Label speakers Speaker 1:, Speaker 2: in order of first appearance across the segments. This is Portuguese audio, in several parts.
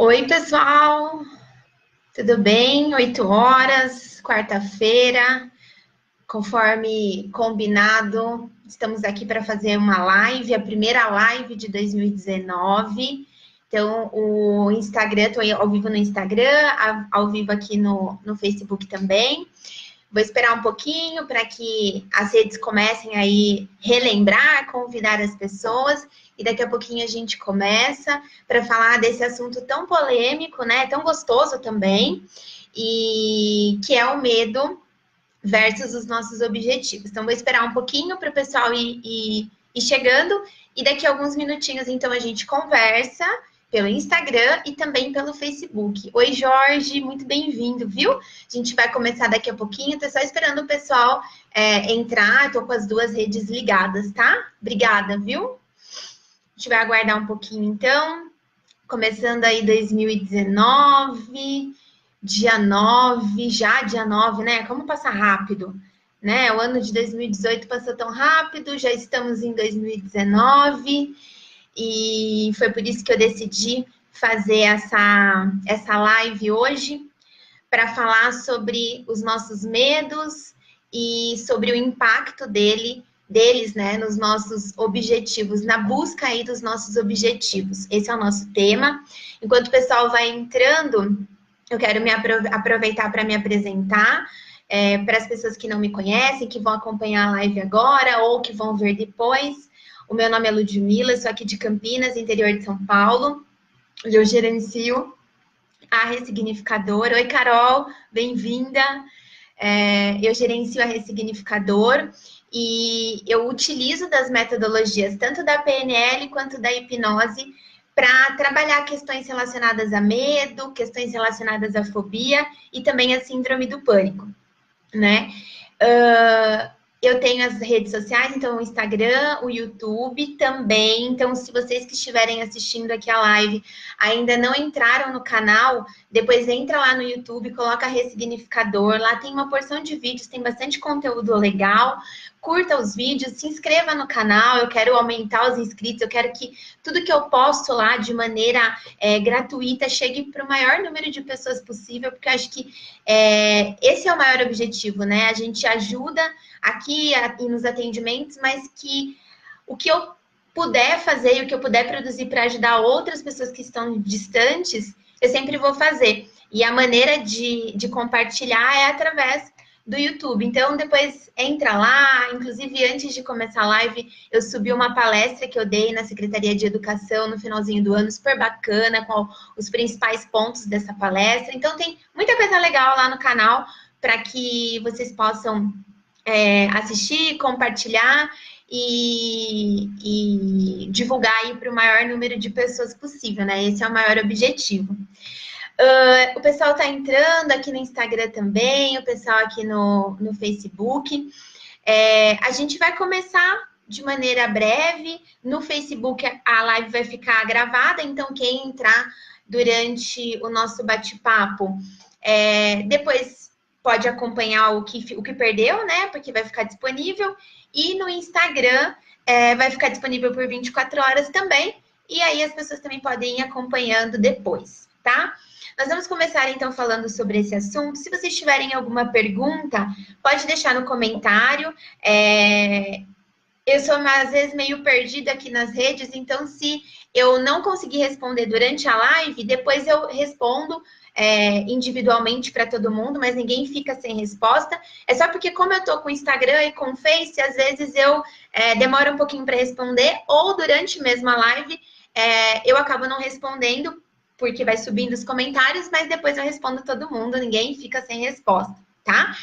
Speaker 1: Oi, pessoal, tudo bem? 8 horas, quarta-feira, conforme combinado, estamos aqui para fazer uma live, a primeira live de 2019. Então, o Instagram, estou ao vivo no Instagram, ao vivo aqui no Facebook também. Vou esperar um pouquinho para que as redes comecem aí relembrar, convidar as pessoas e daqui a pouquinho a gente começa para falar desse assunto tão polêmico, né? Tão gostoso também, e que é o medo versus os nossos objetivos. Então, vou esperar um pouquinho para o pessoal ir chegando e daqui a alguns minutinhos, então, a gente conversa pelo Instagram e também pelo Facebook. Oi, Jorge, muito bem-vindo, viu? A gente vai começar daqui a pouquinho, tô só esperando o pessoal entrar, tô com as duas redes ligadas, tá? Obrigada, viu? A gente vai aguardar um pouquinho, então. Começando aí 2019, dia 9, já dia 9, né? Como passa rápido, né? O ano de 2018 passou tão rápido, já estamos em 2019. E foi por isso que eu decidi fazer essa live hoje, para falar sobre os nossos medos e sobre o impacto deles, né, nos nossos objetivos, na busca aí dos nossos objetivos. Esse é o nosso tema. Enquanto o pessoal vai entrando, eu quero aproveitar para me apresentar, para as pessoas que não me conhecem, que vão acompanhar a live agora ou que vão ver depois. O meu nome é Ludmila, sou aqui de Campinas, interior de São Paulo. Eu gerencio a Ressignificador. Oi, Carol, bem-vinda. Eu gerencio a Ressignificador e eu utilizo das metodologias tanto da PNL quanto da hipnose para trabalhar questões relacionadas a medo, questões relacionadas à fobia e também a síndrome do pânico, né? Eu tenho as redes sociais, então o Instagram, o YouTube também. Então, se vocês que estiverem assistindo aqui a live ainda não entraram no canal, depois entra lá no YouTube, coloca Ressignificador. Lá tem uma porção de vídeos, tem bastante conteúdo legal. Curta os vídeos, se inscreva no canal. Eu quero aumentar os inscritos, eu quero que tudo que eu posto lá de maneira gratuita chegue para o maior número de pessoas possível, porque eu acho que esse é o maior objetivo, né? A gente ajuda aqui e nos atendimentos, mas que o que eu puder fazer e o que eu puder produzir para ajudar outras pessoas que estão distantes, eu sempre vou fazer. E a maneira de compartilhar é através do YouTube. Então, depois entra lá. Inclusive, antes de começar a live, eu subi uma palestra que eu dei na Secretaria de Educação no finalzinho do ano, super bacana, com os principais pontos dessa palestra. Então, tem muita coisa legal lá no canal para que vocês possam assistir, compartilhar e divulgar aí para o maior número de pessoas possível, né? Esse é o maior objetivo. O pessoal está entrando aqui no Instagram também, o pessoal aqui no Facebook. A gente vai começar de maneira breve. No Facebook a live vai ficar gravada, então quem entrar durante o nosso bate-papo, depois pode acompanhar o que perdeu, né? Porque vai ficar disponível. E no Instagram vai ficar disponível por 24 horas também. E aí as pessoas também podem ir acompanhando depois, tá? Nós vamos começar, então, falando sobre esse assunto. Se vocês tiverem alguma pergunta, pode deixar no comentário. Eu sou, às vezes, meio perdida aqui nas redes, então, se eu não conseguir responder durante a live, depois eu respondo individualmente para todo mundo, mas ninguém fica sem resposta. É só porque, como eu tô com o Instagram e com o Face, às vezes eu demoro um pouquinho para responder, ou durante mesmo a live eu acabo não respondendo, porque vai subindo os comentários, mas depois eu respondo todo mundo, ninguém fica sem resposta, tá?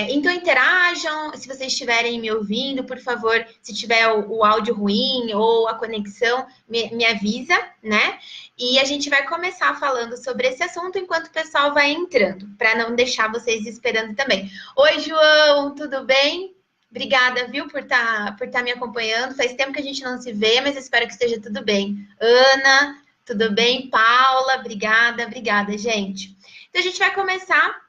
Speaker 1: Então interajam, se vocês estiverem me ouvindo, por favor, se tiver o áudio ruim ou a conexão, me avisa, né? E a gente vai começar falando sobre esse assunto enquanto o pessoal vai entrando, para não deixar vocês esperando também. Oi, João, tudo bem? Obrigada, viu, por tá me acompanhando. Faz tempo que a gente não se vê, mas espero que esteja tudo bem. Ana, tudo bem? Paula, obrigada, gente. Então, a gente vai começar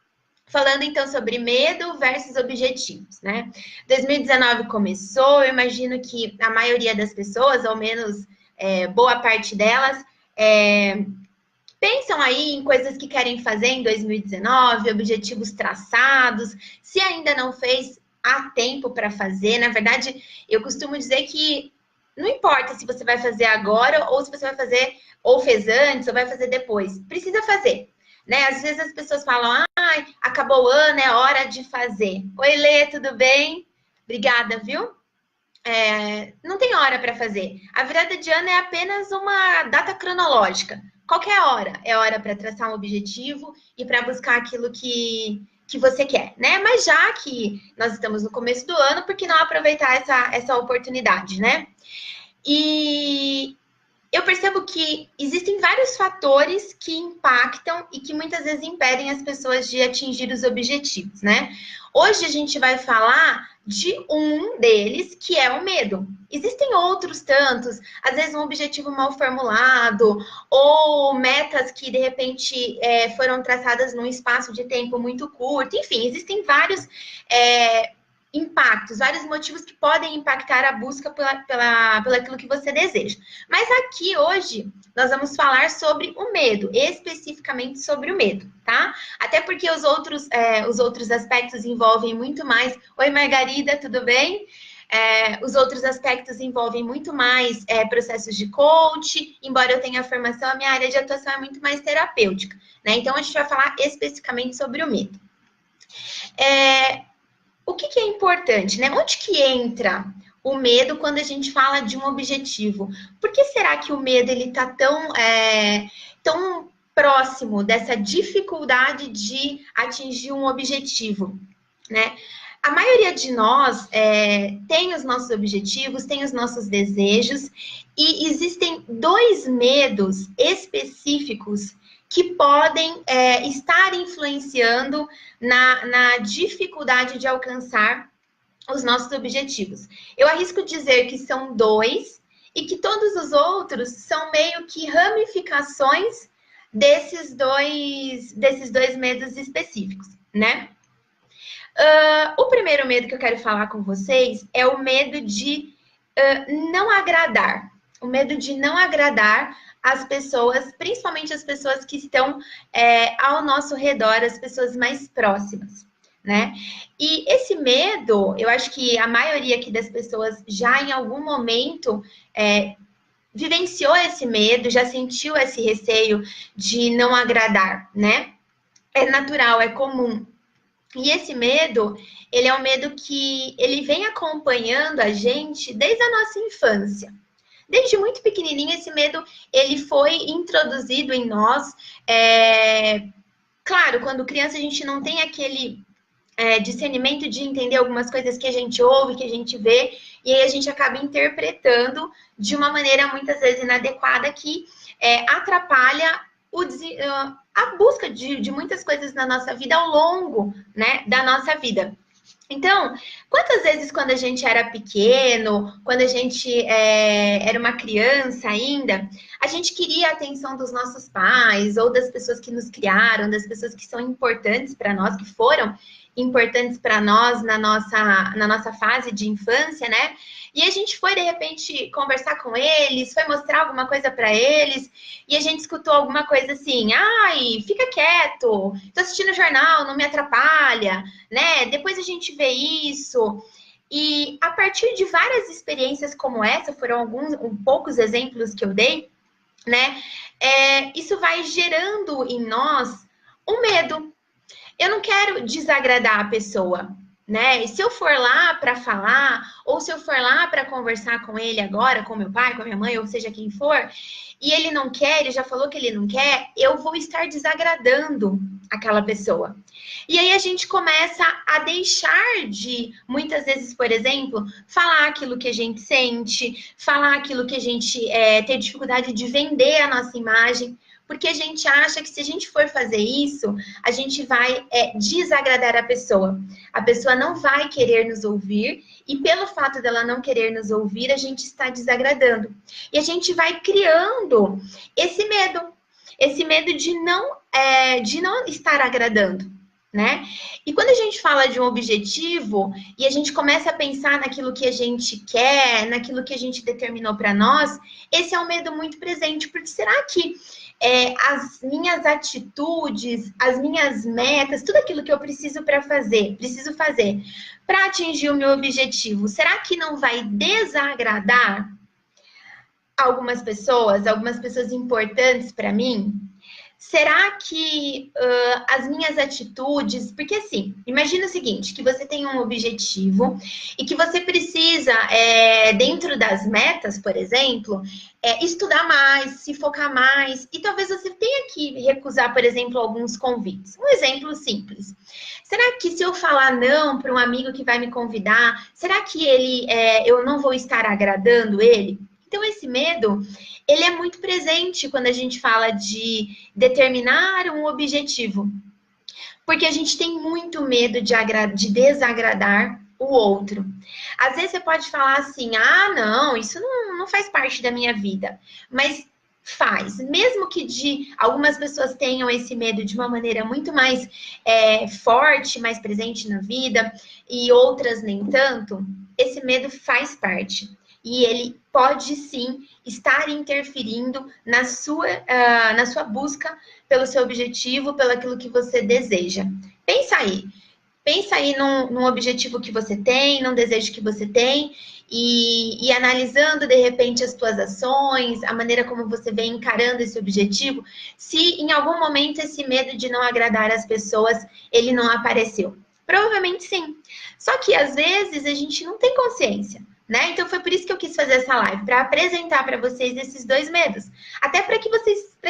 Speaker 1: falando, então, sobre medo versus objetivos, né? 2019 começou, eu imagino que a maioria das pessoas, ao menos boa parte delas, Pensam aí em coisas que querem fazer em 2019, objetivos traçados. Se ainda não fez, há tempo para fazer. Na verdade, eu costumo dizer que não importa se você vai fazer agora ou se você vai fazer ou fez antes ou vai fazer depois. Precisa fazer, né? Às vezes as pessoas falam, ai, acabou o ano, é hora de fazer. Oi, Lê, tudo bem? Obrigada, viu? Não tem hora para fazer. A virada de ano é apenas uma data cronológica. Qualquer hora é hora para traçar um objetivo e para buscar aquilo que você quer, né? Mas já que nós estamos no começo do ano, por que não aproveitar essa oportunidade, né? E eu percebo que existem vários fatores que impactam e que muitas vezes impedem as pessoas de atingir os objetivos, né? Hoje a gente vai falar de um deles, que é o medo. Existem outros tantos, às vezes um objetivo mal formulado, ou metas que de repente foram traçadas num espaço de tempo muito curto. Enfim, existem vários impactos, vários motivos que podem impactar a busca pelo aquilo que você deseja. Mas aqui hoje nós vamos falar sobre o medo, especificamente sobre o medo, tá? Até porque os outros aspectos envolvem muito mais. Oi, Margarida, tudo bem? Os outros aspectos envolvem muito mais processos de coach, embora eu tenha formação, a minha área de atuação é muito mais terapêutica, né? Então a gente vai falar especificamente sobre o medo. O que é importante, né? Onde que entra o medo quando a gente fala de um objetivo? Por que será que o medo ele tá tão próximo dessa dificuldade de atingir um objetivo, né? A maioria de nós tem os nossos objetivos, tem os nossos desejos, e existem dois medos específicos que podem estar influenciando na dificuldade de alcançar os nossos objetivos. Eu arrisco dizer que são dois e que todos os outros são meio que ramificações desses dois medos específicos, né? O primeiro medo que eu quero falar com vocês é o medo de não agradar. O medo de não agradar as pessoas, principalmente as pessoas que estão ao nosso redor, as pessoas mais próximas, né? E esse medo, eu acho que a maioria aqui das pessoas já em algum momento vivenciou esse medo, já sentiu esse receio de não agradar, né? É natural, é comum. E esse medo, ele é um medo que ele vem acompanhando a gente desde a nossa infância. Desde muito pequenininho, esse medo ele foi introduzido em nós. Claro, quando criança a gente não tem aquele discernimento de entender algumas coisas que a gente ouve, que a gente vê, e aí a gente acaba interpretando de uma maneira muitas vezes inadequada que atrapalha a busca de muitas coisas na nossa vida ao longo, né, da nossa vida. Então, quantas vezes quando a gente era pequeno, quando a gente era uma criança ainda, a gente queria a atenção dos nossos pais ou das pessoas que nos criaram, das pessoas que são importantes para nós, que foram importantes para nós na nossa fase de infância, né? E a gente foi, de repente, conversar com eles, foi mostrar alguma coisa para eles, e a gente escutou alguma coisa assim, ai, fica quieto, tô assistindo jornal, não me atrapalha, né? Depois a gente vê isso. E a partir de várias experiências como essa, foram poucos exemplos que eu dei, né? Isso vai gerando em nós um medo. Eu não quero desagradar a pessoa, né? E se eu for lá para falar, ou se eu for lá para conversar com ele agora, com meu pai, com a minha mãe, ou seja quem for, e ele não quer, ele já falou que ele não quer, eu vou estar desagradando aquela pessoa. E aí a gente começa a deixar de, muitas vezes, por exemplo, falar aquilo que a gente sente, falar aquilo que a gente tem dificuldade de vender a nossa imagem, porque a gente acha que se a gente for fazer isso, a gente vai desagradar a pessoa. A pessoa não vai querer nos ouvir e pelo fato dela não querer nos ouvir, a gente está desagradando. E a gente vai criando esse medo de não estar agradando, né? E quando a gente fala de um objetivo e a gente começa a pensar naquilo que a gente quer, naquilo que a gente determinou para nós, esse é um medo muito presente, porque será que as minhas atitudes, as minhas metas, tudo aquilo que eu preciso preciso fazer para atingir o meu objetivo, será que não vai desagradar algumas pessoas importantes para mim? Será que as minhas atitudes... Porque assim, imagina o seguinte, que você tem um objetivo e que você precisa, dentro das metas, por exemplo, estudar mais, se focar mais, e talvez você tenha que recusar, por exemplo, alguns convites. Um exemplo simples. Será que se eu falar não para um amigo que vai me convidar, será que eu não vou estar agradando ele? Então, esse medo, ele é muito presente quando a gente fala de determinar um objetivo. Porque a gente tem muito medo de desagradar o outro. Às vezes você pode falar assim, não, isso não faz parte da minha vida. Mas faz. Mesmo que algumas pessoas tenham esse medo de uma maneira muito mais forte, mais presente na vida, e outras nem tanto, esse medo faz parte. E ele pode, sim, estar interferindo na sua busca pelo seu objetivo, pelo aquilo que você deseja. Pensa aí num objetivo que você tem, num desejo que você tem, e analisando, de repente, as suas ações, a maneira como você vem encarando esse objetivo, se em algum momento esse medo de não agradar as pessoas, ele não apareceu. Provavelmente sim. Só que, às vezes, a gente não tem consciência. Né? Então foi por isso que eu quis fazer essa live, para apresentar para vocês esses dois medos, até para que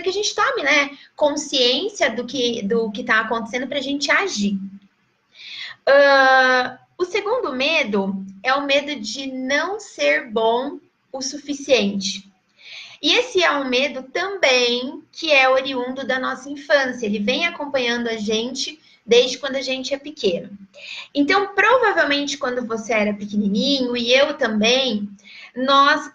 Speaker 1: a gente tome, né, consciência do que está acontecendo para a gente agir. O segundo medo é o medo de não ser bom o suficiente. E esse é um medo também que é oriundo da nossa infância. Ele vem acompanhando a gente desde quando a gente é pequeno. Então, provavelmente, quando você era pequenininho, e eu também, nós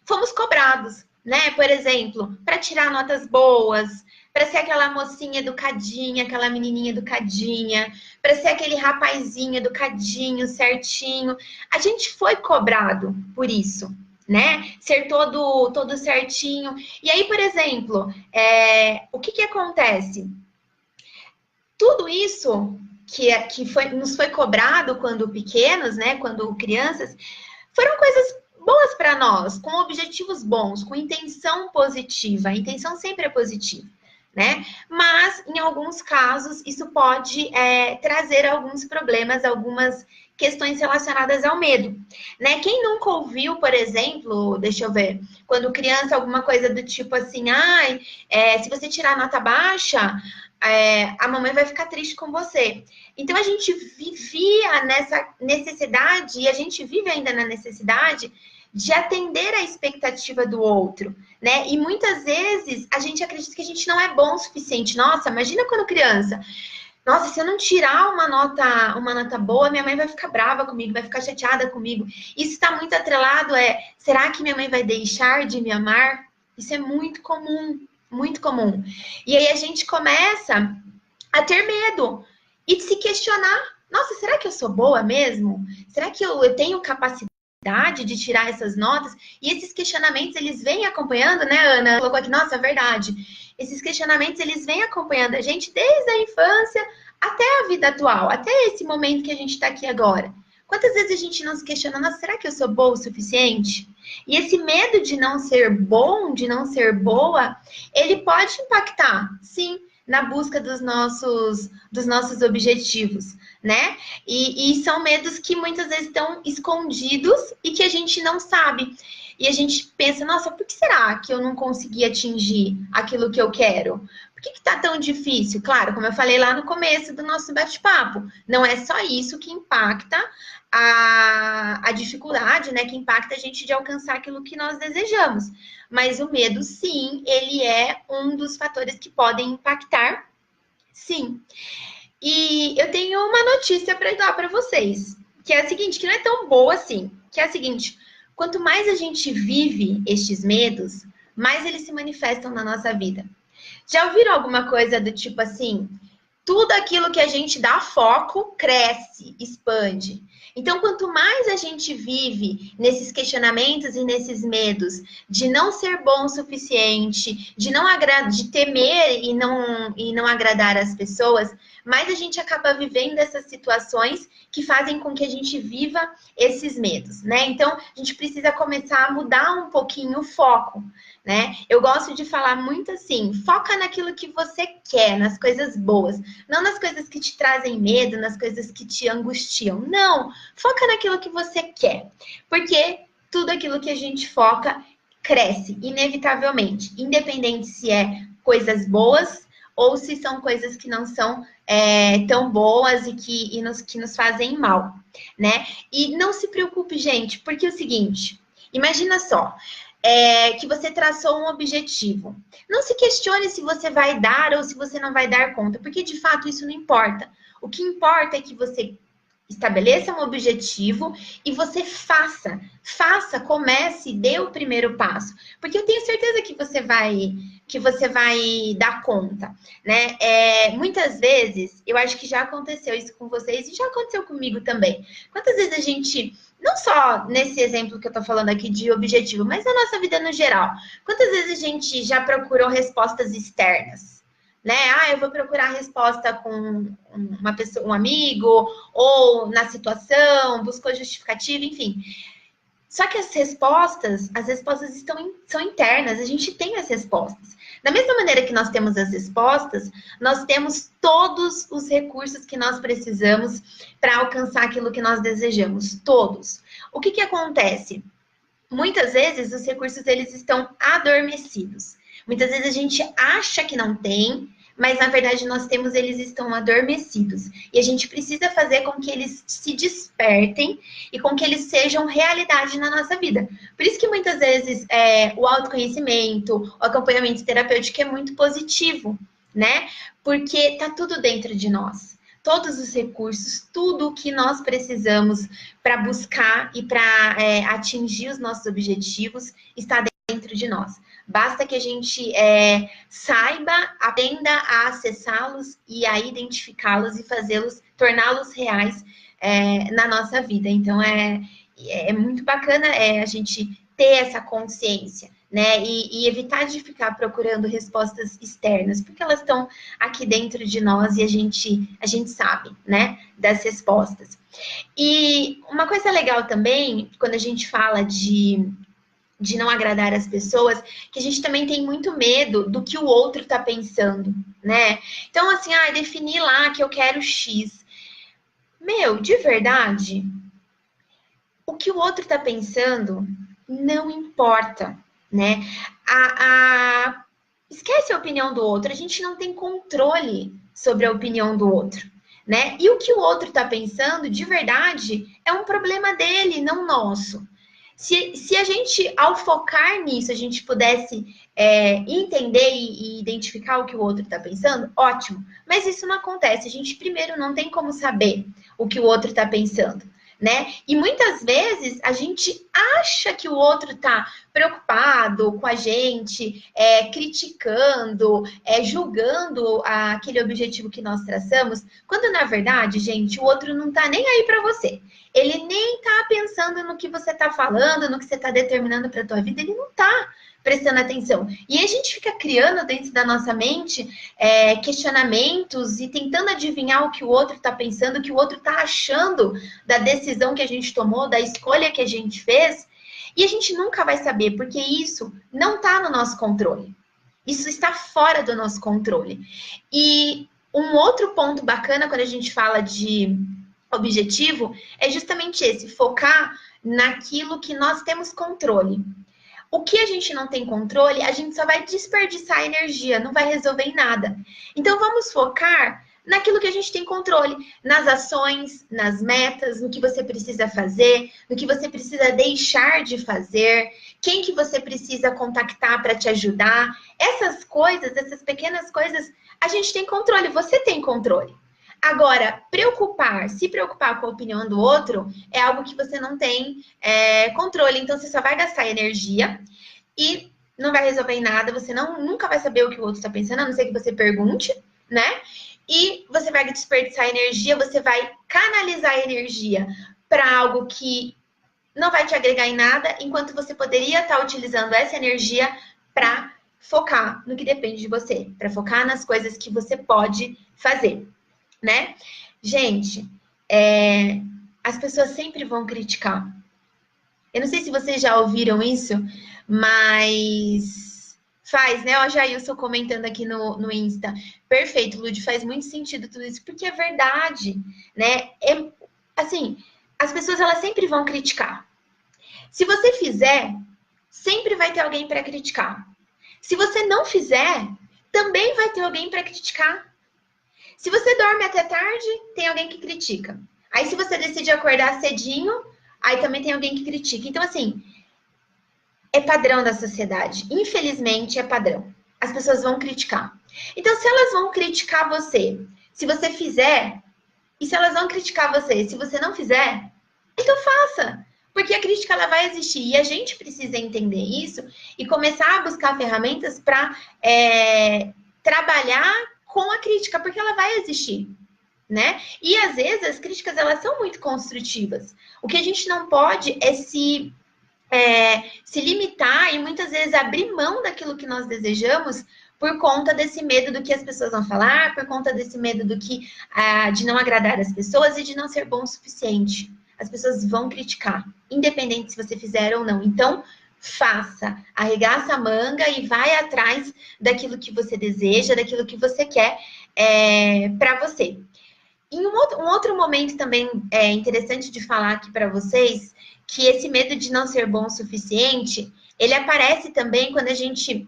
Speaker 1: fomos cobrados, né? Por exemplo, para tirar notas boas, para ser aquela mocinha educadinha, aquela menininha educadinha, para ser aquele rapazinho educadinho, certinho. A gente foi cobrado por isso, né? Ser todo certinho. E aí, por exemplo, o que acontece? Tudo isso nos foi cobrado quando pequenos, né? Quando crianças, foram coisas boas para nós, com objetivos bons, com intenção positiva. A intenção sempre é positiva, né? Mas, em alguns casos, isso pode trazer alguns problemas, algumas questões relacionadas ao medo, né? Quem nunca ouviu, por exemplo, deixa eu ver, quando criança, alguma coisa do tipo assim, se você tirar nota baixa, a mamãe vai ficar triste com você. Então, a gente vivia nessa necessidade, e a gente vive ainda na necessidade de atender à expectativa do outro, né? E muitas vezes a gente acredita que a gente não é bom o suficiente. Nossa, imagina quando criança. Nossa, se eu não tirar uma nota boa, minha mãe vai ficar brava comigo, vai ficar chateada comigo. Isso está muito atrelado será que minha mãe vai deixar de me amar? Isso é muito comum, muito comum. E aí a gente começa a ter medo e de se questionar. Nossa, será que eu sou boa mesmo? Será que eu tenho capacidade de tirar essas notas? E esses questionamentos, eles vêm acompanhando, né, Ana? Colocou aqui, nossa, é verdade. Esses questionamentos, eles vêm acompanhando a gente desde a infância até a vida atual, até esse momento que a gente está aqui agora. Quantas vezes a gente não se questiona, nossa, será que eu sou boa o suficiente? E esse medo de não ser bom, de não ser boa, ele pode impactar, sim, na busca dos nossos objetivos, né? E são medos que muitas vezes estão escondidos e que a gente não sabe. E a gente pensa, nossa, por que será que eu não consegui atingir aquilo que eu quero? Por que tá tão difícil? Claro, como eu falei lá no começo do nosso bate-papo, não é só isso que impacta a dificuldade, né? Que impacta a gente de alcançar aquilo que nós desejamos. Mas o medo, sim, ele é um dos fatores que podem impactar, sim. E eu tenho uma notícia para dar para vocês, que é a seguinte, que não é tão boa assim, que é a seguinte: quanto mais a gente vive estes medos, mais eles se manifestam na nossa vida. Já ouviram alguma coisa do tipo assim, tudo aquilo que a gente dá foco cresce, expande. Então, quanto mais a gente vive nesses questionamentos e nesses medos de não ser bom o suficiente, de temer e não agradar as pessoas, mais a gente acaba vivendo essas situações que fazem com que a gente viva esses medos, né? Então, a gente precisa começar a mudar um pouquinho o foco, né? Eu gosto de falar muito assim, foca naquilo que você quer, nas coisas boas, não nas coisas que te trazem medo, nas coisas que te angustiam. Não, foca naquilo que você quer, porque tudo aquilo que a gente foca cresce, inevitavelmente, independente se é coisas boas ou se são coisas que não são tão boas e que nos fazem mal, né? E não se preocupe, gente, porque é o seguinte, imagina só, que você traçou um objetivo. Não se questione se você vai dar ou se você não vai dar conta, porque de fato isso não importa. O que importa é que você estabeleça um objetivo e você faça, comece, dê o primeiro passo, porque eu tenho certeza que você vai dar conta, né? Muitas vezes, eu acho que já aconteceu isso com vocês e já aconteceu comigo também. Quantas vezes a gente, não só nesse exemplo que eu tô falando aqui de objetivo, mas na nossa vida no geral, quantas vezes a gente já procurou respostas externas? Né? Eu vou procurar a resposta com uma pessoa, um amigo, ou na situação, buscou justificativa, enfim. Só que as respostas são internas, a gente tem as respostas. Da mesma maneira que nós temos as respostas, nós temos todos os recursos que nós precisamos para alcançar aquilo que nós desejamos, todos. O que acontece? Muitas vezes os recursos eles estão adormecidos. Muitas vezes a gente acha que não tem, mas na verdade nós temos, eles estão adormecidos. E a gente precisa fazer com que eles se despertem e com que eles sejam realidade na nossa vida. Por isso que muitas vezes o autoconhecimento, o acompanhamento terapêutico é muito positivo, né? Porque tá tudo dentro de nós. Todos os recursos, tudo o que nós precisamos para buscar e para atingir os nossos objetivos está dentro de nós. Basta que a gente saiba, aprenda a acessá-los e a identificá-los e fazê-los, torná-los reais na nossa vida. Então, é muito bacana a gente ter essa consciência, né? E evitar de ficar procurando respostas externas, porque elas estão aqui dentro de nós e a gente sabe, né? Das respostas. E uma coisa legal também, quando a gente fala de não agradar as pessoas, que a gente também tem muito medo do que o outro tá pensando, né? Então, assim, definir lá que eu quero X. Meu, de verdade, o que o outro tá pensando não importa, né? Esquece a opinião do outro, a gente não tem controle sobre a opinião do outro, né? E o que o outro tá pensando, de verdade, é um problema dele, não nosso. Se a gente, ao focar nisso, a gente pudesse entender e identificar o que o outro está pensando, ótimo. Mas isso não acontece. A gente, primeiro, não tem como saber o que o outro está pensando, né? E muitas vezes a gente acha que o outro está preocupado com a gente, criticando, julgando aquele objetivo que nós traçamos, quando na verdade, gente, o outro não está nem aí para você. Ele nem está pensando no que você está falando, no que você está determinando para a tua vida, ele não está prestando atenção. E a gente fica criando dentro da nossa mente questionamentos e tentando adivinhar o que o outro está pensando, o que o outro está achando da decisão que a gente tomou, da escolha que a gente fez. E a gente nunca vai saber, porque isso não está no nosso controle. Isso está fora do nosso controle. E um outro ponto bacana quando a gente fala de objetivo é justamente esse, focar naquilo que nós temos controle. O que a gente não tem controle, a gente só vai desperdiçar energia, não vai resolver em nada. Então vamos focar naquilo que a gente tem controle, nas ações, nas metas, no que você precisa fazer, no que você precisa deixar de fazer, quem que você precisa contactar para te ajudar. Essas coisas, essas pequenas coisas, a gente tem controle, você tem controle. Agora, se preocupar com a opinião do outro é algo que você não tem controle. Então, você só vai gastar energia e não vai resolver em nada. Você nunca vai saber o que o outro está pensando, a não ser que você pergunte, né? e você vai desperdiçar energia, você vai canalizar a energia para algo que não vai te agregar em nada, enquanto você poderia estar utilizando essa energia para focar no que depende de você, para focar nas coisas que você pode fazer, né? Gente, as pessoas sempre vão criticar. Eu não sei se vocês já ouviram isso, mas faz, né? O Jailson comentando aqui no Insta. Perfeito, Lud, faz muito sentido tudo isso, porque é verdade, né? Assim, as pessoas elas sempre vão criticar. Se você fizer, sempre vai ter alguém para criticar. Se você não fizer, também vai ter alguém para criticar. Se você dorme até tarde, tem alguém que critica. Aí, se você decide acordar cedinho, aí também tem alguém que critica. Então, assim, é padrão da sociedade. Infelizmente, é padrão. As pessoas vão criticar. Então, se elas vão criticar você, se você fizer, e se elas vão criticar você, se você não fizer, então faça. Porque a crítica ela vai existir e a gente precisa entender isso e começar a buscar ferramentas para trabalhar com a crítica, porque ela vai existir, né? E às vezes as críticas elas são muito construtivas. O que a gente não pode é se limitar e muitas vezes abrir mão daquilo que nós desejamos por conta desse medo do que as pessoas vão falar, por conta desse medo de não agradar as pessoas e de não ser bom o suficiente. As pessoas vão criticar, independente se você fizer ou não. Então, faça, arregaça a manga e vai atrás daquilo que você deseja, daquilo que você quer para você. Em um outro momento também é interessante de falar aqui para vocês, que esse medo de não ser bom o suficiente, ele aparece também quando a gente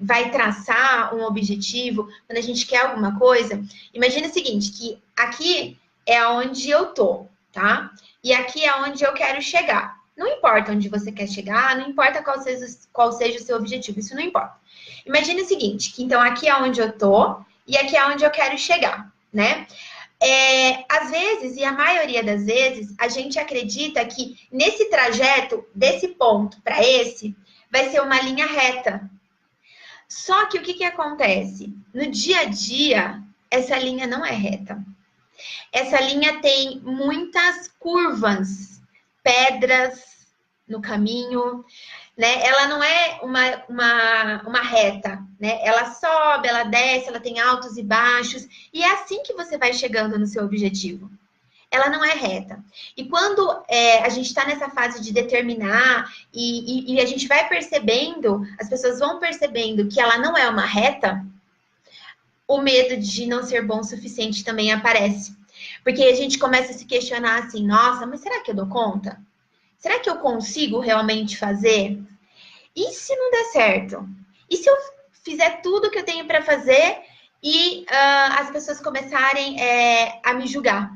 Speaker 1: vai traçar um objetivo, quando a gente quer alguma coisa. Imagina o seguinte, que aqui é onde eu tô, tá? E aqui é onde eu quero chegar. Não importa onde você quer chegar, não importa qual seja o seu objetivo, isso não importa. Imagine o seguinte, que então aqui é onde eu tô e aqui é onde eu quero chegar, né? Às vezes, e a maioria das vezes, a gente acredita que nesse trajeto, desse ponto para esse, vai ser uma linha reta. Só que o que acontece? No dia a dia, essa linha não é reta. Essa linha tem muitas curvas, pedras no caminho, né? Ela não é uma reta, né? Ela sobe, ela desce, ela tem altos e baixos, e é assim que você vai chegando no seu objetivo. Ela não é reta. E quando a gente está nessa fase de determinar e a gente vai percebendo, as pessoas vão percebendo que ela não é uma reta, o medo de não ser bom o suficiente também aparece. Porque a gente começa a se questionar assim, nossa, mas será que eu dou conta? Será que eu consigo realmente fazer? E se não der certo? E se eu fizer tudo que eu tenho para fazer e as pessoas começarem a me julgar?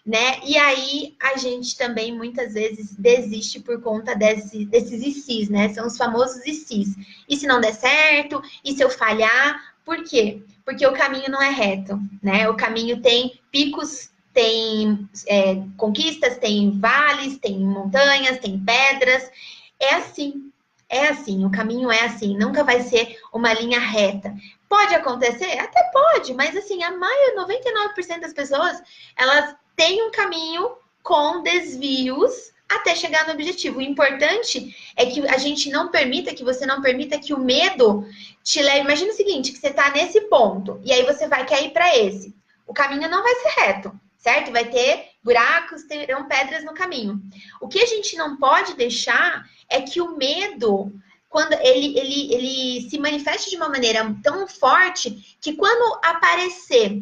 Speaker 1: Né? E aí a gente também muitas vezes desiste por conta desses ICs, né? São os famosos ICs. E se não der certo? E se eu falhar? Por quê? Porque o caminho não é reto, né? O caminho tem picos, tem conquistas, tem vales, tem montanhas, tem pedras. É assim, o caminho é assim, nunca vai ser uma linha reta. Pode acontecer? Até pode, mas assim, a maioria, 99% das pessoas, elas têm um caminho com desvios até chegar no objetivo. O importante é que a gente não permita, que você não permita que o medo te leve. Imagina o seguinte, que você está nesse ponto, e aí você quer ir para esse. O caminho não vai ser reto, certo? Vai ter buracos, terão pedras no caminho. O que a gente não pode deixar é que o medo, quando ele se manifeste de uma maneira tão forte, que quando aparecer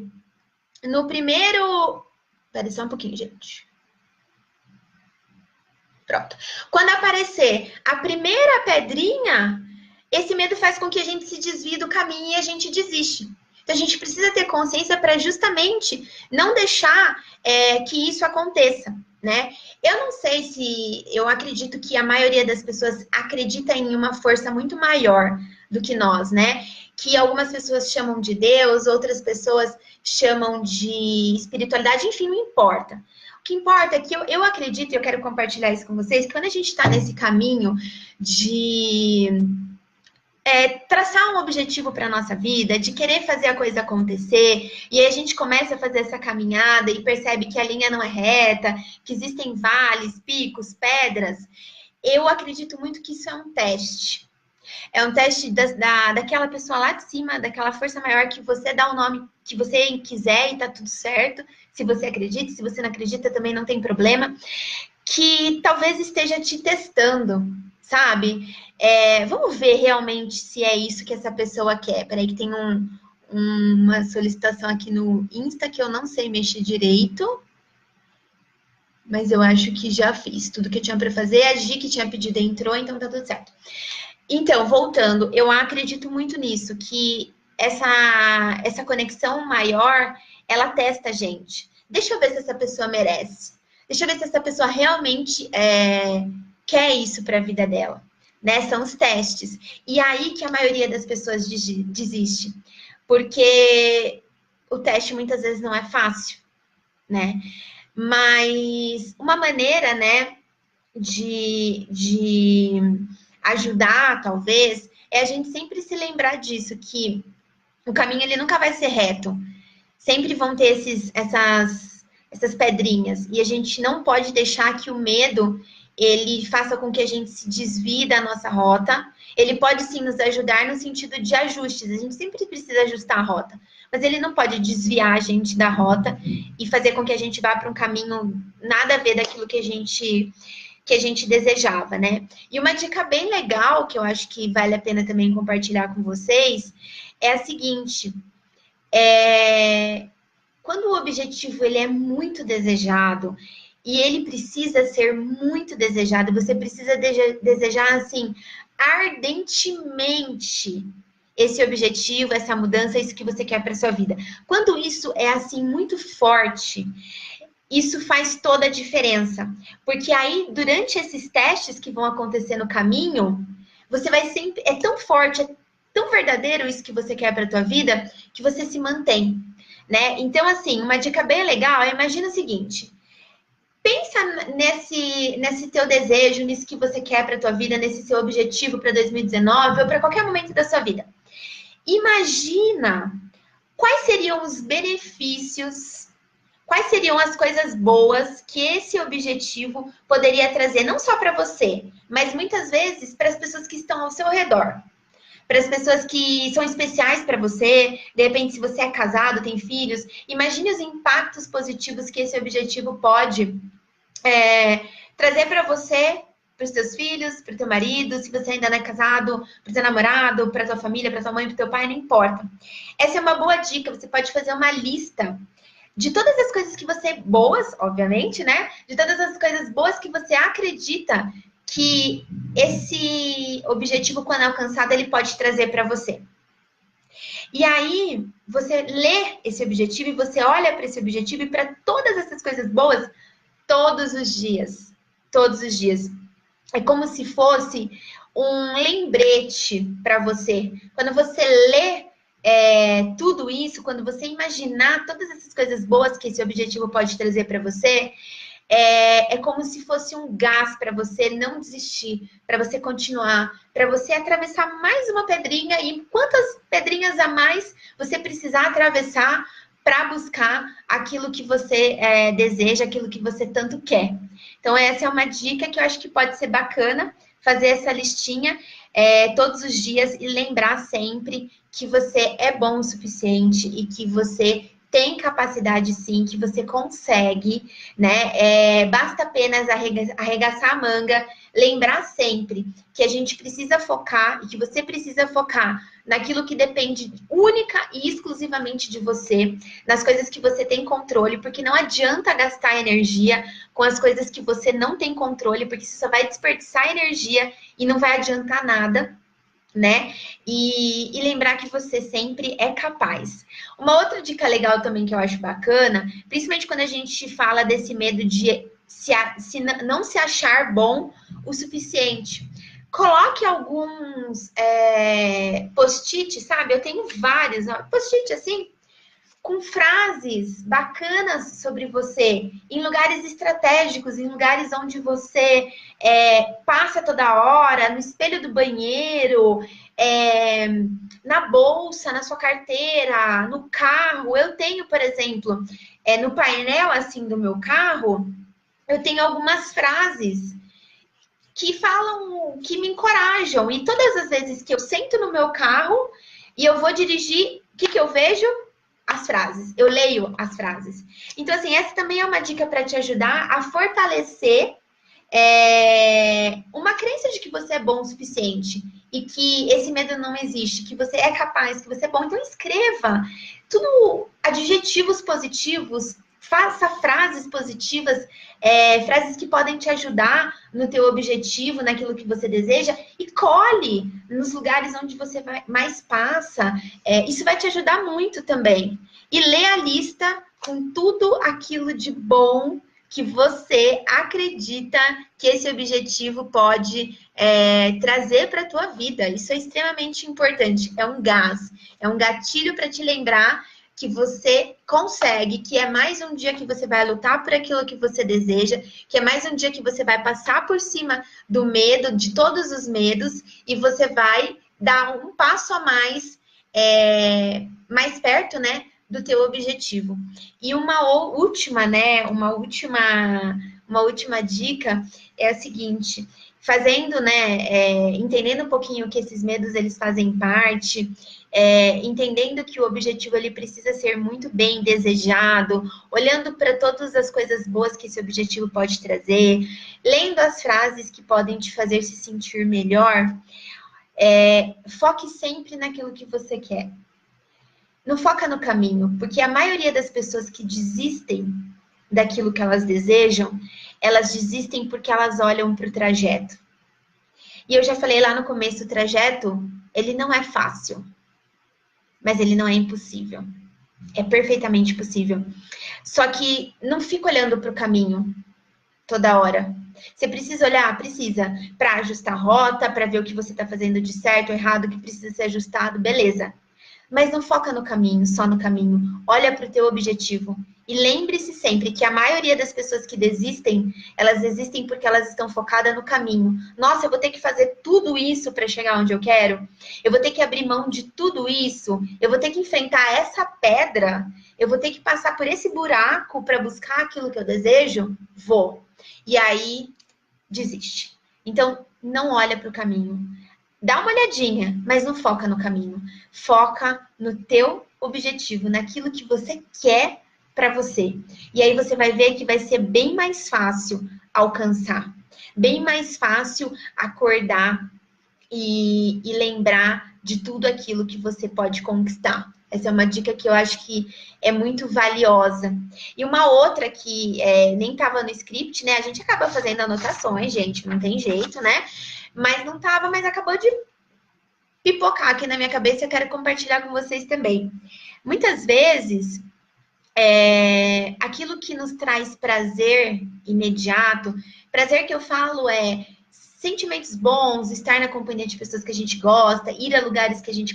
Speaker 1: no primeiro... Espera só um pouquinho, gente. Pronto. Quando aparecer a primeira pedrinha, esse medo faz com que a gente se desvie do caminho e a gente desiste. Então, a gente precisa ter consciência para justamente não deixar que isso aconteça, né? Eu não sei se... Eu acredito que a maioria das pessoas acredita em uma força muito maior do que nós, né? Que algumas pessoas chamam de Deus, outras pessoas chamam de espiritualidade, enfim, não importa. O que importa é que eu acredito, e eu quero compartilhar isso com vocês, que quando a gente está nesse caminho de traçar um objetivo para a nossa vida, de querer fazer a coisa acontecer, e aí a gente começa a fazer essa caminhada e percebe que a linha não é reta, que existem vales, picos, pedras, eu acredito muito que isso é um teste. É um teste daquela pessoa lá de cima, daquela força maior, que você dá o nome que você quiser e tá tudo certo. Se você acredita, se você não acredita, também não tem problema. Que talvez esteja te testando, sabe? Vamos ver realmente se é isso que essa pessoa quer. Peraí que tem uma solicitação aqui no Insta que eu não sei mexer direito. Mas eu acho que já fiz tudo que eu tinha para fazer. A Gi que tinha pedido entrou, então tá tudo certo. Então, voltando, eu acredito muito nisso, que essa conexão maior, ela testa a gente. Deixa eu ver se essa pessoa merece. Deixa eu ver se essa pessoa realmente quer isso para a vida dela. Né? São os testes. E aí que a maioria das pessoas desiste. Porque o teste muitas vezes não é fácil, né? Mas uma maneira, né, de ajudar, talvez, é a gente sempre se lembrar disso, que o caminho ele nunca vai ser reto. Sempre vão ter essas pedrinhas. E a gente não pode deixar que o medo ele faça com que a gente se desvie da nossa rota. Ele pode sim nos ajudar no sentido de ajustes. A gente sempre precisa ajustar a rota. Mas ele não pode desviar a gente da rota e fazer com que a gente vá para um caminho nada a ver daquilo que a gente desejava, né? E uma dica bem legal, que eu acho que vale a pena também compartilhar com vocês, é a seguinte: quando o objetivo ele é muito desejado e ele precisa ser muito desejado, você precisa desejar assim ardentemente esse objetivo, essa mudança, isso que você quer para sua vida. Quando isso é assim muito forte, isso faz toda a diferença. Porque aí, durante esses testes que vão acontecer no caminho, você vai sempre. É tão forte, é tão verdadeiro isso que você quer para a tua vida, que você se mantém. Né? Então, assim, uma dica bem legal é: imagina o seguinte. Pensa nesse teu desejo, nisso que você quer para a tua vida, nesse seu objetivo para 2019 ou para qualquer momento da sua vida. Imagina quais seriam os benefícios, quais seriam as coisas boas que esse objetivo poderia trazer, não só para você, mas muitas vezes para as pessoas que estão ao seu redor. Para as pessoas que são especiais para você, de repente, se você é casado, tem filhos, imagine os impactos positivos que esse objetivo pode trazer para você, para os seus filhos, para o teu marido, se você ainda não é casado, para o teu namorado, para a tua família, para a tua mãe, para o teu pai, não importa. Essa é uma boa dica, você pode fazer uma lista de todas as coisas que você, boas, obviamente, né? De todas as coisas boas que você acredita que esse objetivo, quando alcançado, ele pode trazer para você. E aí, você lê esse objetivo e você olha para esse objetivo e para todas essas coisas boas todos os dias. Todos os dias. É como se fosse um lembrete para você. Quando você lê tudo isso, quando você imaginar todas essas coisas boas que esse objetivo pode trazer para você, é como se fosse um gás para você não desistir, para você continuar, para você atravessar mais uma pedrinha e quantas pedrinhas a mais você precisar atravessar para buscar aquilo que você deseja, aquilo que você tanto quer. Então, essa é uma dica que eu acho que pode ser bacana, fazer essa listinha todos os dias e lembrar sempre que você é bom o suficiente e que você tem capacidade sim, que você consegue, né? Basta apenas arregaçar a manga, lembrar sempre que a gente precisa focar e que você precisa focar naquilo que depende única e exclusivamente de você, nas coisas que você tem controle, porque não adianta gastar energia com as coisas que você não tem controle, porque você só vai desperdiçar energia e não vai adiantar nada, né? E lembrar que você sempre é capaz. Uma outra dica legal também que eu acho bacana, principalmente quando a gente fala desse medo de não se achar bom o suficiente. Coloque alguns post-it, sabe? Eu tenho vários post-it assim, com frases bacanas sobre você, em lugares estratégicos, em lugares onde você passa toda hora, no espelho do banheiro, na bolsa, na sua carteira, no carro. Eu tenho, por exemplo, no painel assim do meu carro, eu tenho algumas frases que falam, que me encorajam. E todas as vezes que eu sento no meu carro e eu vou dirigir, o que, que eu vejo? As frases. Eu leio as frases. Então, assim, essa também é uma dica para te ajudar a fortalecer uma crença de que você é bom o suficiente e que esse medo não existe, que você é capaz, que você é bom. Então, escreva tudo, adjetivos positivos, faça frases positivas, frases que podem te ajudar no teu objetivo, naquilo que você deseja, e colhe nos lugares onde você mais passa. Isso vai te ajudar muito também. E lê a lista com tudo aquilo de bom que você acredita que esse objetivo pode trazer para a tua vida. Isso é extremamente importante. É um gás, é um gatilho para te lembrar que você consegue, que é mais um dia que você vai lutar por aquilo que você deseja, que é mais um dia que você vai passar por cima do medo, de todos os medos, e você vai dar um passo a mais, mais perto, né, do teu objetivo. E uma última, né, uma última dica é a seguinte: fazendo, né, entendendo um pouquinho que esses medos eles fazem parte, entendendo que o objetivo ele precisa ser muito bem desejado, olhando para todas as coisas boas que esse objetivo pode trazer, lendo as frases que podem te fazer se sentir melhor, foque sempre naquilo que você quer. Não foca no caminho, porque a maioria das pessoas que desistem daquilo que elas desejam, elas desistem porque elas olham para o trajeto. E eu já falei lá no começo, o trajeto, ele não é fácil, mas ele não é impossível. É perfeitamente possível. Só que não fica olhando para o caminho toda hora. Você precisa olhar? Precisa. Para ajustar a rota, para ver o que você está fazendo de certo ou errado, o que precisa ser ajustado, beleza. Mas não foca no caminho, só no caminho. Olha para o teu objetivo. E lembre-se sempre que a maioria das pessoas que desistem, elas desistem porque elas estão focadas no caminho. Nossa, eu vou ter que fazer tudo isso para chegar onde eu quero? Eu vou ter que abrir mão de tudo isso? Eu vou ter que enfrentar essa pedra? Eu vou ter que passar por esse buraco para buscar aquilo que eu desejo? Vou. E aí, desiste. Então, não olha para o caminho. Dá uma olhadinha, mas não foca no caminho. Foca no teu objetivo, naquilo que você quer para você. E aí você vai ver que vai ser bem mais fácil alcançar, bem mais fácil acordar e lembrar de tudo aquilo que você pode conquistar. Essa é uma dica que eu acho que é muito valiosa. E uma outra que nem estava no script, né? A gente acaba fazendo anotações, gente, não tem jeito, né? Mas não estava, mas acabou de pipocar aqui na minha cabeça e eu quero compartilhar com vocês também. Muitas vezes, aquilo que nos traz prazer imediato, prazer que eu falo é sentimentos bons, estar na companhia de pessoas que a gente gosta, ir a lugares que a gente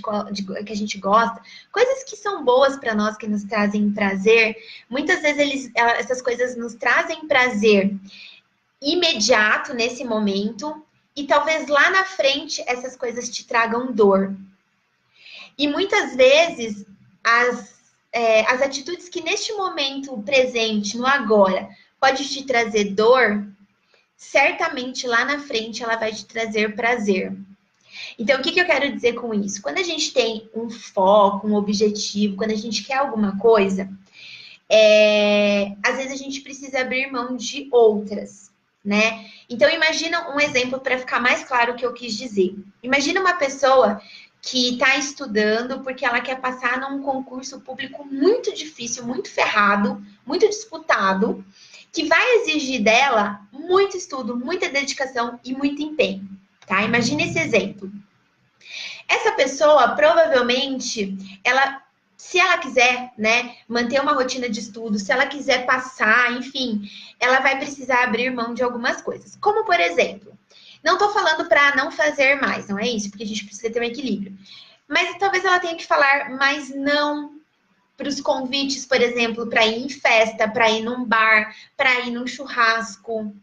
Speaker 1: gosta, coisas que são boas para nós, que nos trazem prazer. Muitas vezes essas coisas nos trazem prazer imediato nesse momento, e talvez lá na frente essas coisas te tragam dor. E muitas vezes as atitudes que neste momento presente, no agora, pode te trazer dor, certamente lá na frente ela vai te trazer prazer. Então, o que eu quero dizer com isso? Quando a gente tem um foco, um objetivo, quando a gente quer alguma coisa, às vezes a gente precisa abrir mão de outras, né? Então, imagina um exemplo para ficar mais claro o que eu quis dizer. Imagina uma pessoa que está estudando porque ela quer passar num concurso público muito difícil, muito ferrado, muito disputado, que vai exigir dela muito estudo, muita dedicação e muito empenho, tá? Imagina esse exemplo. Essa pessoa, provavelmente, se ela quiser, né, manter uma rotina de estudo, se ela quiser passar, enfim, ela vai precisar abrir mão de algumas coisas. Como, por exemplo, não estou falando para não fazer mais, não é isso, porque a gente precisa ter um equilíbrio. Mas talvez ela tenha que falar mais não para os convites, por exemplo, para ir em festa, para ir num bar, para ir num churrasco.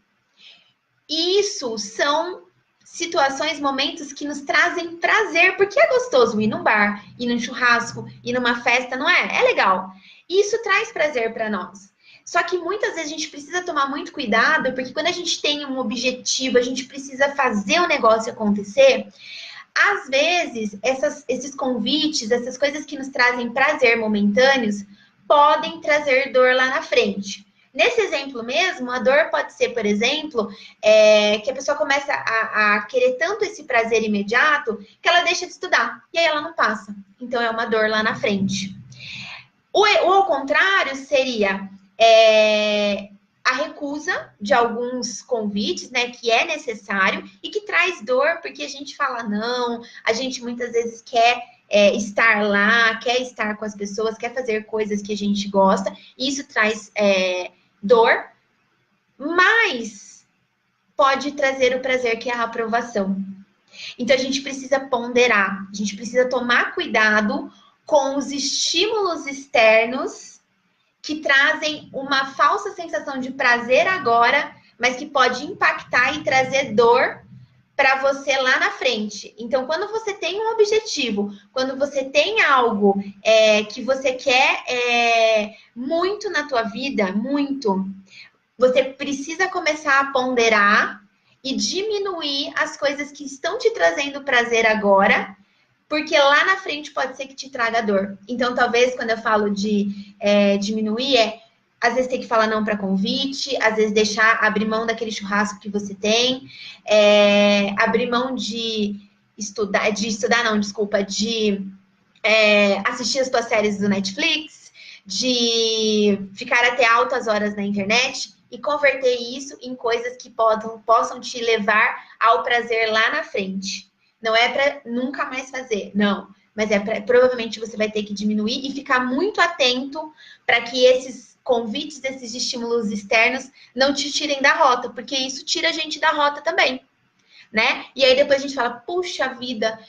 Speaker 1: E isso são situações, momentos que nos trazem prazer, porque é gostoso ir num bar, ir num churrasco, ir numa festa, não é? É legal. E isso traz prazer para nós. Só que muitas vezes a gente precisa tomar muito cuidado, porque quando a gente tem um objetivo, a gente precisa fazer o negócio acontecer. Às vezes, esses convites, essas coisas que nos trazem prazer momentâneos, podem trazer dor lá na frente. Nesse exemplo mesmo, a dor pode ser, por exemplo, que a pessoa começa a querer tanto esse prazer imediato que ela deixa de estudar e aí ela não passa. Então, é uma dor lá na frente. O ao contrário seria a recusa de alguns convites, né, que é necessário e que traz dor, porque a gente fala não, a gente muitas vezes quer estar lá, quer estar com as pessoas, quer fazer coisas que a gente gosta, e isso traz dor, mas pode trazer o prazer, que é a aprovação. Então, a gente precisa ponderar, a gente precisa tomar cuidado com os estímulos externos que trazem uma falsa sensação de prazer agora, mas que pode impactar e trazer dor para você lá na frente. Então, quando você tem um objetivo, quando você tem algo que você quer muito na tua vida, muito, você precisa começar a ponderar e diminuir as coisas que estão te trazendo prazer agora, porque lá na frente pode ser que te traga dor. Então, talvez, quando eu falo de diminuir, às vezes ter que falar não para convite, às vezes abrir mão daquele churrasco que você tem, abrir mão de assistir as tuas séries do Netflix, de ficar até altas horas na internet e converter isso em coisas que possam te levar ao prazer lá na frente. Não é para nunca mais fazer, não. Mas provavelmente você vai ter que diminuir e ficar muito atento para que esses convites, esses estímulos externos não te tirem da rota, porque isso tira a gente da rota também, né? E aí depois a gente fala, puxa vida,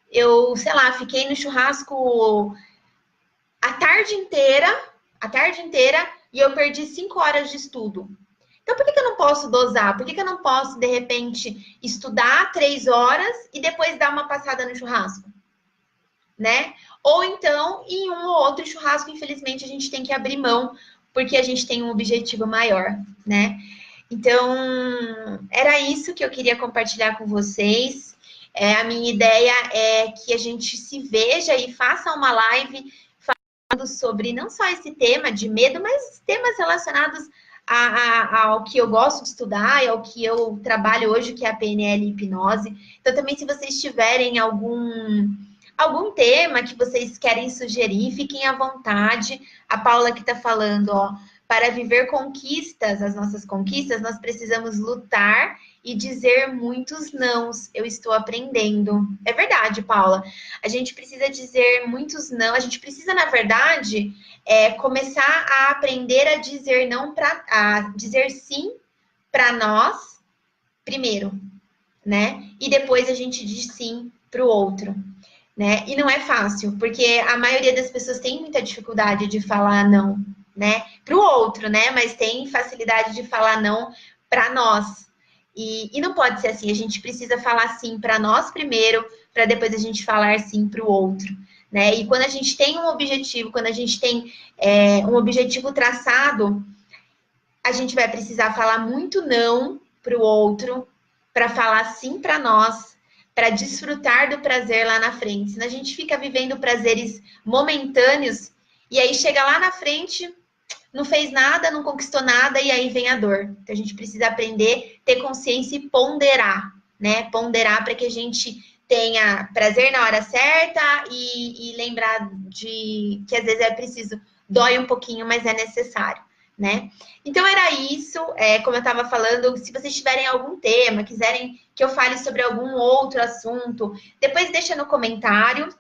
Speaker 1: eu, sei lá, fiquei no churrasco a tarde inteira, e eu perdi 5 horas de estudo. Então, por que eu não posso dosar? Por que eu não posso, de repente, estudar 3 horas e depois dar uma passada no churrasco? Né? Ou então, em um ou outro churrasco, infelizmente, a gente tem que abrir mão, porque a gente tem um objetivo maior, né? Então, era isso que eu queria compartilhar com vocês. A minha ideia é que a gente se veja e faça uma live falando sobre não só esse tema de medo, mas temas relacionados ao que eu gosto de estudar e ao que eu trabalho hoje, que é a PNL e hipnose. Então, também, se vocês tiverem algum tema que vocês querem sugerir, fiquem à vontade. A Paula que está falando, ó, para viver conquistas, as nossas conquistas, nós precisamos lutar e dizer muitos nãos. Eu estou aprendendo. É verdade, Paula. A gente precisa dizer muitos não. A gente precisa, na verdade, começar a aprender a dizer não a dizer sim para nós primeiro, né? E depois a gente diz sim para o outro. Né? E não é fácil, porque a maioria das pessoas tem muita dificuldade de falar não, né? Para o outro, né? Mas tem facilidade de falar não para nós. E não pode ser assim. A gente precisa falar sim para nós primeiro, para depois a gente falar sim para o outro, né? E quando a gente tem um objetivo, quando a gente tem um objetivo traçado, a gente vai precisar falar muito não para o outro, para falar sim para nós, para desfrutar do prazer lá na frente. Senão a gente fica vivendo prazeres momentâneos e aí chega lá na frente, não fez nada, não conquistou nada e aí vem a dor. Então a gente precisa aprender, ter consciência e ponderar, né? Ponderar para que a gente tenha prazer na hora certa e lembrar de que às vezes é preciso, dói um pouquinho, mas é necessário, né? Então era isso, como eu estava falando, se vocês tiverem algum tema, quiserem que eu fale sobre algum outro assunto, depois deixa no comentário.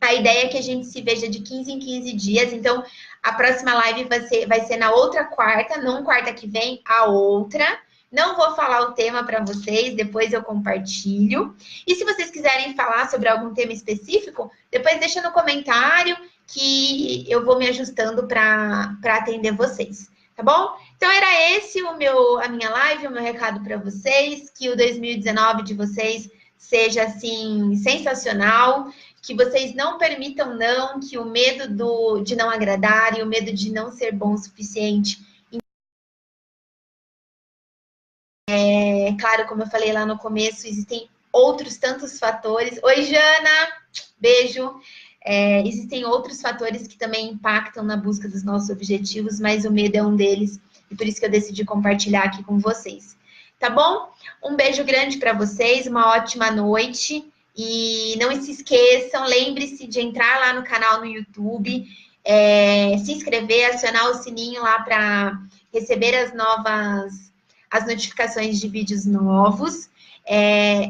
Speaker 1: A ideia é que a gente se veja de 15 em 15 dias, então a próxima live vai ser na outra quarta, não quarta que vem, a outra. Não vou falar o tema para vocês, depois eu compartilho. E se vocês quiserem falar sobre algum tema específico, depois deixa no comentário que eu vou me ajustando para atender vocês, tá bom? Então, Então, era esse a minha live, o meu recado para vocês, que o 2019 de vocês seja, assim, sensacional, que vocês não permitam não, que o medo de não agradar e o medo de não ser bom o suficiente. Claro, como eu falei lá no começo, existem outros tantos fatores. Oi, Jana! Beijo! Existem outros fatores que também impactam na busca dos nossos objetivos, mas o medo é um deles, e por isso que eu decidi compartilhar aqui com vocês. Tá bom? Um beijo grande para vocês, uma ótima noite, e não se esqueçam, lembre-se de entrar lá no canal no YouTube, se inscrever, acionar o sininho lá para receber as notificações de vídeos novos.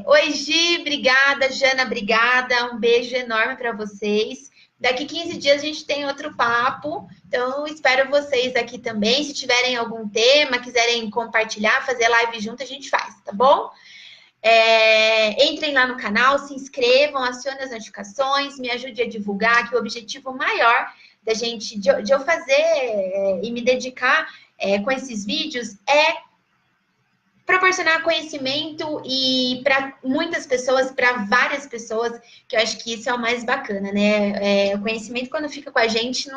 Speaker 1: Oi, Gi, obrigada. Jana, obrigada. Um beijo enorme para vocês. Daqui 15 dias a gente tem outro papo. Então, espero vocês aqui também. Se tiverem algum tema, quiserem compartilhar, fazer live junto, a gente faz, tá bom? Entrem lá no canal, se inscrevam, acionem as notificações, me ajude a divulgar, que o objetivo maior da gente, de eu fazer e me dedicar com esses vídeos é proporcionar conhecimento e para muitas pessoas, para várias pessoas, que eu acho que isso é o mais bacana, né? O conhecimento, quando fica com a gente,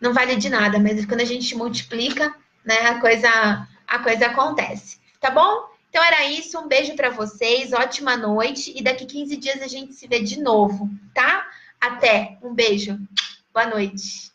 Speaker 1: não vale de nada, mas quando a gente multiplica, né, a coisa acontece. Tá bom? Então era isso, um beijo para vocês, ótima noite, e daqui 15 dias a gente se vê de novo, tá? Até, um beijo, boa noite.